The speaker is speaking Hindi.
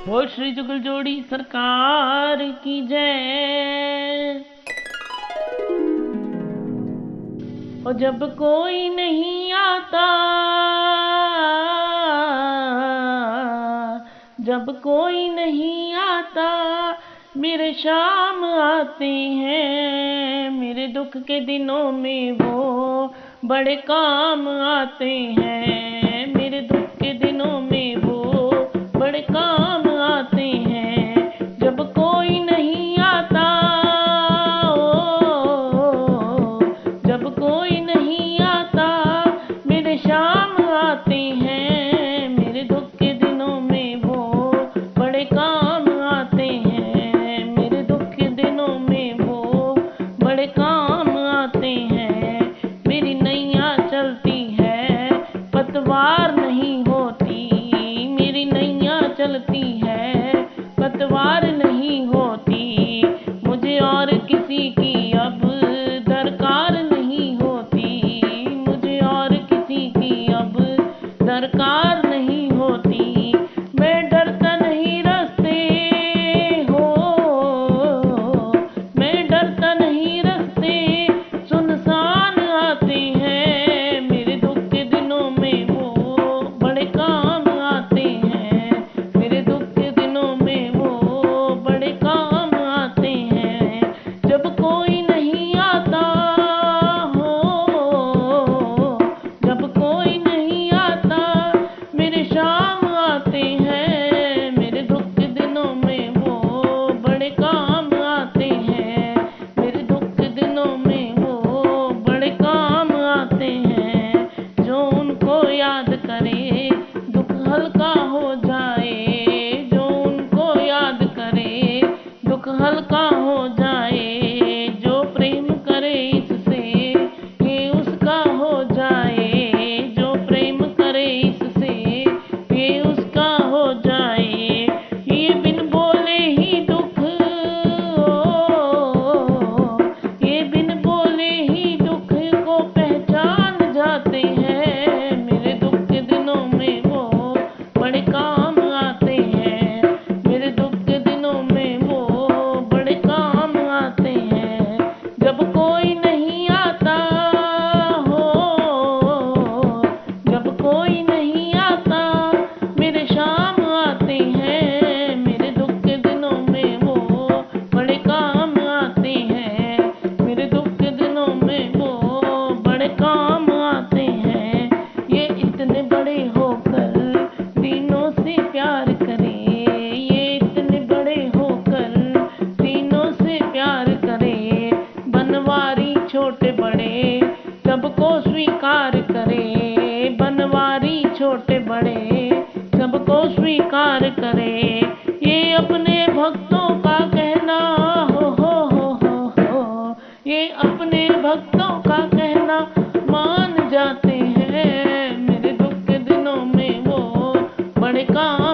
बोल श्री जुगल जोड़ी सरकार की जय। और जब कोई नहीं आता, जब कोई नहीं आता, मेरे शाम आते हैं। मेरे दुख के दिनों में वो बड़े काम आते हैं। मेरे दुख के दिनों में वो बड़े काम आते हैं। जब कोई नहीं आता, ओ, जब कोई नहीं आता, मेरे शाम आते हैं। मेरे दुख के दिनों में वो बड़े काम आते हैं। मेरे दुख के दिनों में वो बड़े काम आते हैं। मेरी नैया चलती है, पतवार नहीं होती। मेरी नैया चलती है, पतवार नहीं होती। मुझे और किसी की अब दरकार नहीं होती। मुझे और किसी की अब दरकार नहीं होती। मैं डरता नहीं रास्ते हो, मैं डरता नहीं रास्ते सुनसान आते हैं। मेरे दुख के दिनों में वो बड़े काम आते हैं। मेरे दुख के दिनों में वो बड़े काम आते हैं। जब कोई नहीं आता हो, जब कोई नहीं आता, मेरे शाम आते हैं। मेरे दुख के दिनों में वो बड़े काम आते हैं। मेरे दुख के दिनों में वो बड़े काम आते हैं। जो उनको याद करे दुख हल्का हो जाए। जो उनको याद करे दुख हल्का हो जाए। जो प्रेम करे इससे ये उसका हो जाए। जो प्रेम करे इससे ये उसका हो जाए। ये बिन बोले ही दुख, ये बिन बोले ही दुख को पहचान जाते हैं। मेरे दुख के दिनों में वो बड़े काम आते हैं। मेरे दुख के दिनों में वो बड़े काम आते हैं। जब कोई नहीं आता हो, जब कोई नहीं आता, मेरे शाम आते हैं। मेरे दुख के दिनों में वो बड़े काम आते हैं। मेरे दुख के दिनों में वो बड़े काम आते हैं। ये इतने बड़े होकर तीनों से प्यार करे। ये इतने बड़े होकर तीनों से प्यार करे। बनवारी छोटे बड़े सबको स्वीकार करे। बनवारी छोटे बड़े सबको स्वीकार करे। ये अपने भक्तों का कहना हो, ये अपने भक्तों का कहना मान जाते हैं। मेरे दुख के दिनों में वो बड़े काम